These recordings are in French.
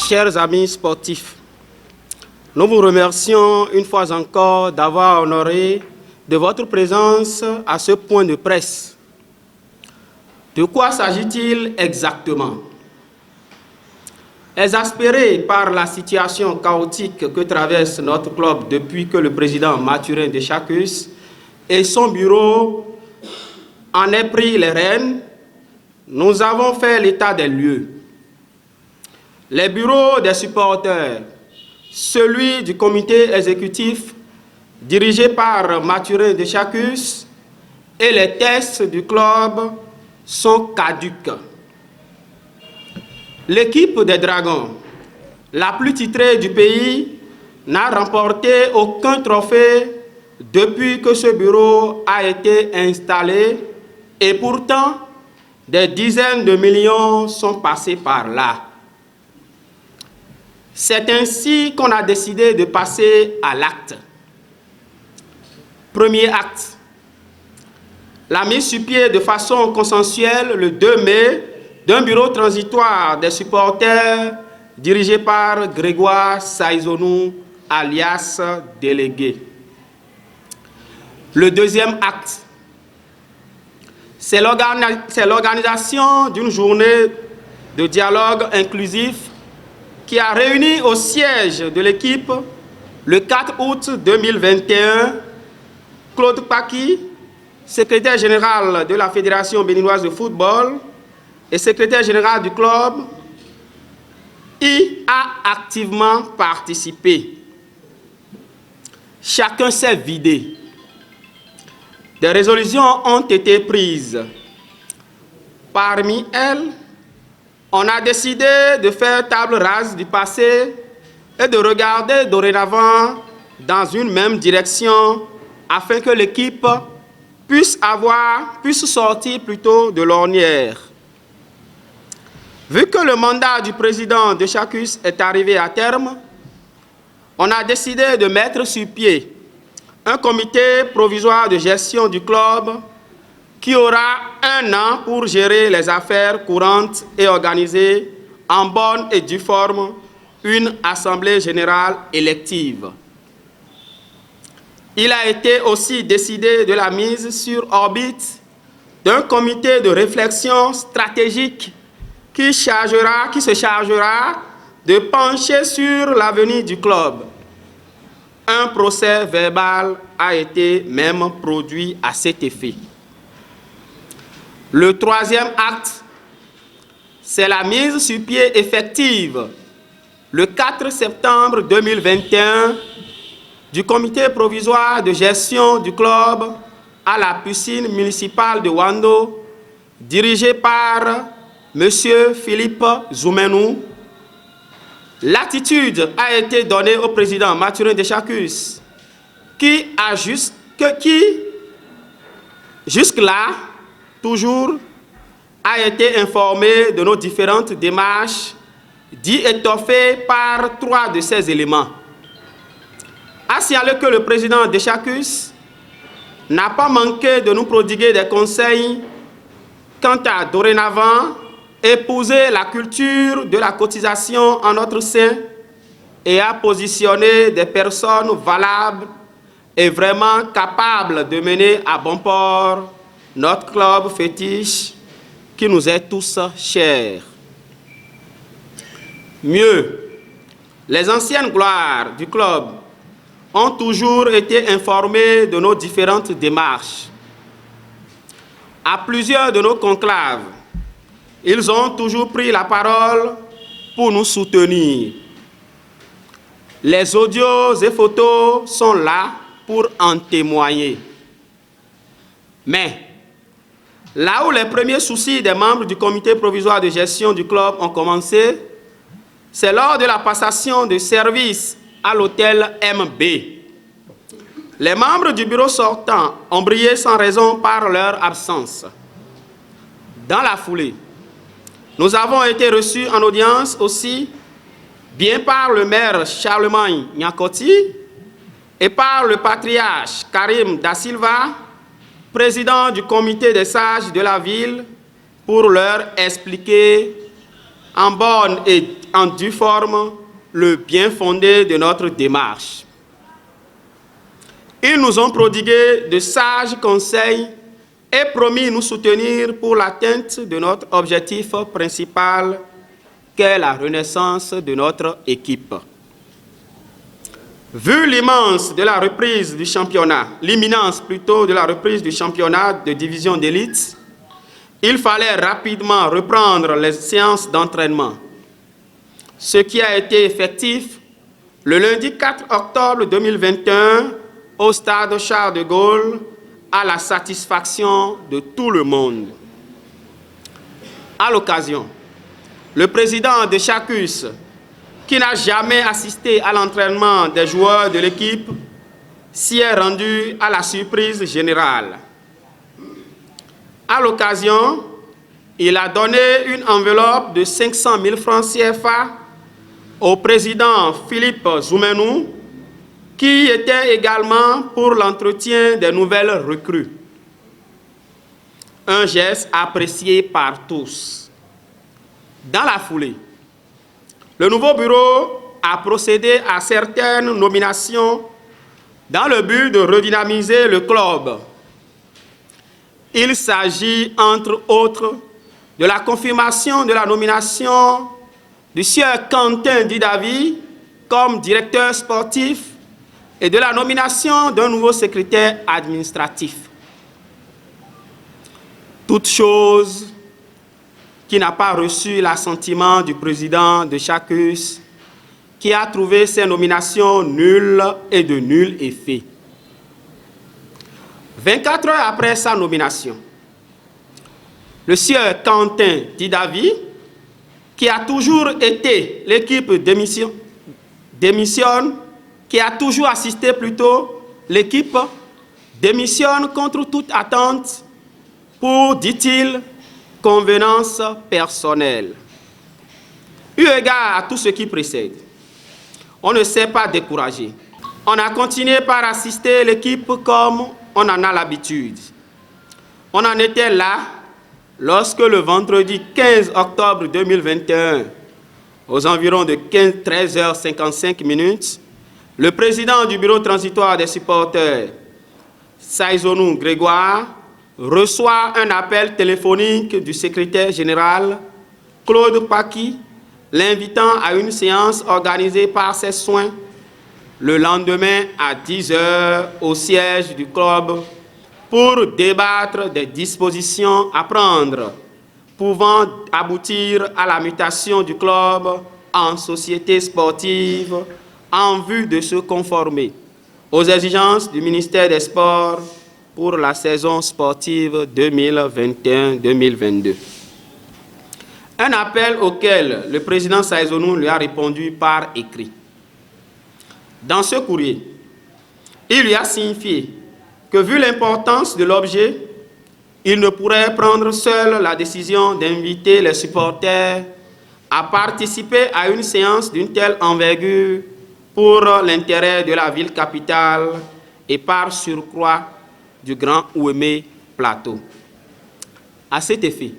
Chers amis sportifs, nous vous remercions une fois encore d'avoir honoré de votre présence à ce point de presse. De quoi s'agit-il exactement? Exaspéré par la situation chaotique que traverse notre club depuis que le président Mathurin Deschacus et son bureau en aient pris les rênes, nous avons fait l'état des lieux. Les bureaux des supporters, celui du comité exécutif dirigé par Mathurin Deschacus et les tests du club sont caducs. L'équipe des Dragons, la plus titrée du pays, n'a remporté aucun trophée depuis que ce bureau a été installé et pourtant, des dizaines de millions sont passés par là. C'est ainsi qu'on a décidé de passer à l'acte. Premier acte, la mise sur pied de façon consensuelle le 2 mai d'un bureau transitoire des supporters dirigé par Grégoire Saïzonou, alias délégué. Le deuxième acte, c'est l'organisation d'une journée de dialogue inclusif qui a réuni au siège de l'équipe le 4 août 2021 Claude Paki, secrétaire général de la Fédération béninoise de football et secrétaire général du club, y a activement participé. Chacun s'est vidé. Des résolutions ont été prises. Parmi elles, on a décidé de faire table rase du passé et de regarder dorénavant dans une même direction afin que l'équipe puisse sortir plutôt de l'ornière. Vu que le mandat du président Deschacus est arrivé à terme, on a décidé de mettre sur pied un comité provisoire de gestion du club qui aura 1 an pour gérer les affaires courantes et organiser en bonne et due forme une assemblée générale élective. Il a été aussi décidé de la mise sur orbite d'un comité de réflexion stratégique qui se chargera de pencher sur l'avenir du club. Un procès verbal a été même produit à cet effet. Le troisième acte, c'est la mise sur pied effective, le 4 septembre 2021, du comité provisoire de gestion du club à la piscine municipale de Wando, dirigé par M. Philippe Zoumenou. L'attitude a été donnée au président Mathurin Deschacus, qui jusque-là, toujours, a été informé de nos différentes démarches, dit étoffées par 3 de ces éléments. A signalé que le président Deschacus n'a pas manqué de nous prodiguer des conseils quant à dorénavant épouser la culture de la cotisation en notre sein et à positionner des personnes valables et vraiment capables de mener à bon port notre club fétiche qui nous est tous cher. Mieux, les anciennes gloires du club ont toujours été informées de nos différentes démarches. À plusieurs de nos conclaves, ils ont toujours pris la parole pour nous soutenir. Les audios et photos sont là pour en témoigner. Mais, là où les premiers soucis des membres du comité provisoire de gestion du club ont commencé, c'est lors de la passation de service à l'hôtel MB. Les membres du bureau sortant ont brillé sans raison par leur absence. Dans la foulée, nous avons été reçus en audience aussi, bien par le maire Charlemagne Nyakoti et par le patriarche Karim Da Silva, président du comité des sages de la ville, pour leur expliquer en bonne en due forme le bien fondé de notre démarche. Ils nous ont prodigué de sages conseils et promis nous soutenir pour l'atteinte de notre objectif principal, qu'est la renaissance de notre équipe. Vu l'imminence de la reprise du championnat de division d'élite, il fallait rapidement reprendre les séances d'entraînement, ce qui a été effectif le lundi 4 octobre 2021 au stade Charles de Gaulle, à la satisfaction de tout le monde. À l'occasion, le président de Chacus, qui n'a jamais assisté à l'entraînement des joueurs de l'équipe, s'y est rendu à la surprise générale. À l'occasion, il a donné une enveloppe de 500 000 francs CFA au président Philippe Zoumenou, qui était également pour l'entretien des nouvelles recrues. Un geste apprécié par tous. Dans la foulée, le nouveau bureau a procédé à certaines nominations dans le but de redynamiser le club. Il s'agit, entre autres, de la confirmation de la nomination du sieur Quentin Didavi comme directeur sportif et de la nomination d'un nouveau secrétaire administratif. Toute chose qui n'a pas reçu l'assentiment du président de Chacus, qui a trouvé ces nominations nulles et de nul effet. 24 heures après sa nomination, le sieur Quentin Didavi, qui a toujours été l'équipe qui a toujours assisté plutôt l'équipe, démissionne contre toute attente pour, dit-il, convenance personnelle. Eu égard à tout ce qui précède, on ne s'est pas découragé. On a continué par assister l'équipe comme on en a l'habitude. On en était là lorsque le vendredi 15 octobre 2021, aux environs de 13h55, le président du bureau transitoire des supporters, Saïzonou Grégoire, reçoit un appel téléphonique du secrétaire général, Claude Paki, l'invitant à une séance organisée par ses soins le lendemain à 10h au siège du club pour débattre des dispositions à prendre pouvant aboutir à la mutation du club en société sportive en vue de se conformer aux exigences du ministère des Sports pour la saison sportive 2021-2022. Un appel auquel le président Saïzonou lui a répondu par écrit. Dans ce courrier, il lui a signifié que vu l'importance de l'objet, il ne pourrait prendre seul la décision d'inviter les supporters à participer à une séance d'une telle envergure pour l'intérêt de la ville capitale et par surcroît du Grand Ouémé Plateau. À cet effet,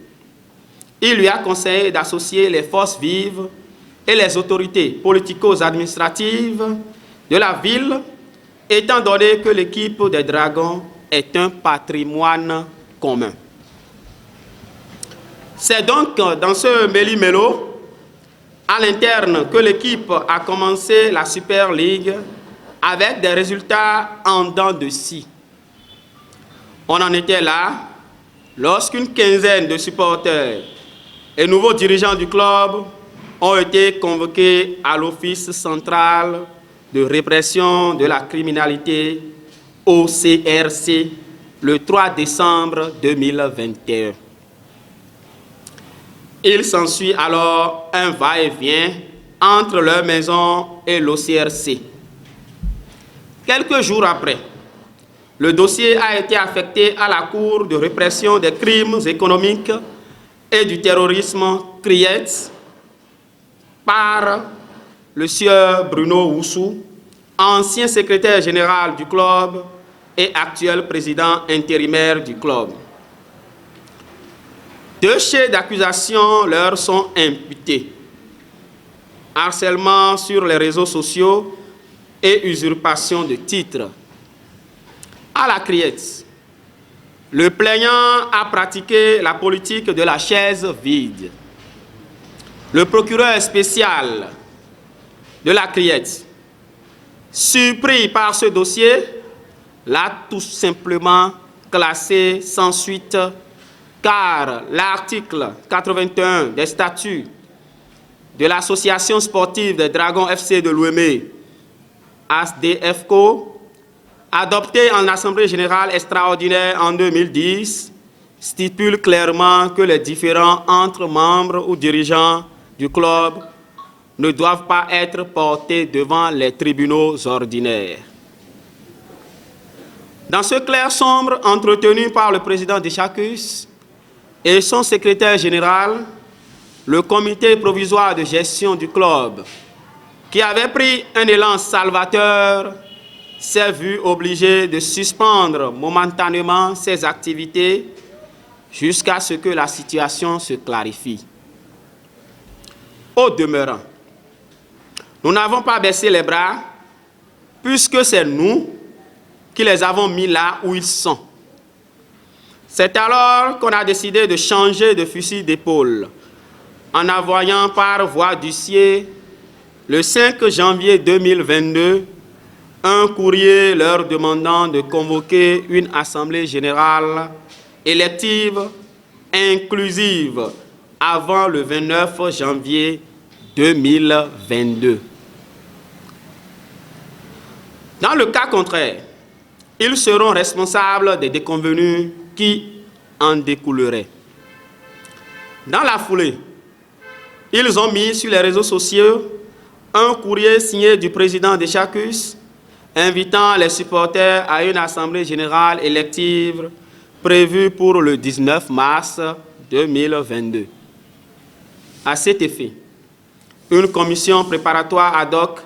il lui a conseillé d'associer les forces vives et les autorités politico-administratives de la ville, étant donné que l'équipe des Dragons est un patrimoine commun. C'est donc dans ce méli-mélo, à l'interne, que l'équipe a commencé la Super League avec des résultats en dents de scie. On en était là lorsqu'une quinzaine de supporters et nouveaux dirigeants du club ont été convoqués à l'Office central de répression de la criminalité, OCRC, le 3 décembre 2021. Il s'ensuit alors un va-et-vient entre leur maison et l'OCRC. Quelques jours après, le dossier a été affecté à la Cour de répression des crimes économiques et du terrorisme, CRIET, par le sieur Bruno Oussou, ancien secrétaire général du club et actuel président intérimaire du club. 2 chefs d'accusation leur sont imputés. harcèlement sur les réseaux sociaux et usurpation de titres. À la Criette, le plaignant a pratiqué la politique de la chaise vide. Le procureur spécial de la Criette, surpris par ce dossier, l'a tout simplement classé sans suite, car l'article 81 des statuts de l'association sportive des Dragons FC de Louémé, ASDFCO, adopté en Assemblée générale extraordinaire en 2010, stipule clairement que les différends entre membres ou dirigeants du club ne doivent pas être portés devant les tribunaux ordinaires. Dans ce clair sombre entretenu par le président d'Echacus et son secrétaire général, le comité provisoire de gestion du club, qui avait pris un élan salvateur, s'est vu obligé de suspendre momentanément ses activités jusqu'à ce que la situation se clarifie. Au demeurant, nous n'avons pas baissé les bras, puisque c'est nous qui les avons mis là où ils sont. C'est alors qu'on a décidé de changer de fusil d'épaule, en envoyant par voie d'huissier, le 5 janvier 2022, un courrier leur demandant de convoquer une assemblée générale élective inclusive avant le 29 janvier 2022. Dans le cas contraire, ils seront responsables des déconvenues qui en découleraient. Dans la foulée, ils ont mis sur les réseaux sociaux un courrier signé du président d'Echacus invitant les supporters à une assemblée générale élective prévue pour le 19 mars 2022. À cet effet, une commission préparatoire ad hoc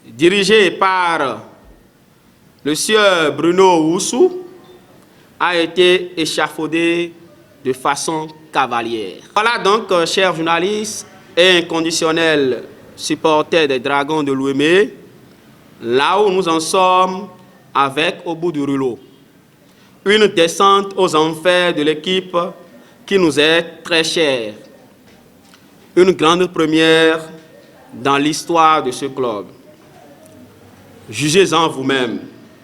dirigée par le sieur Bruno Oussou a été échafaudée de façon cavalière. Voilà donc, chers journalistes et inconditionnels supporters des Dragons de Louémé, là où nous en sommes avec, au bout du rouleau, une descente aux enfers de l'équipe qui nous est très chère. Une grande première dans l'histoire de ce club. Jugez-en vous-même.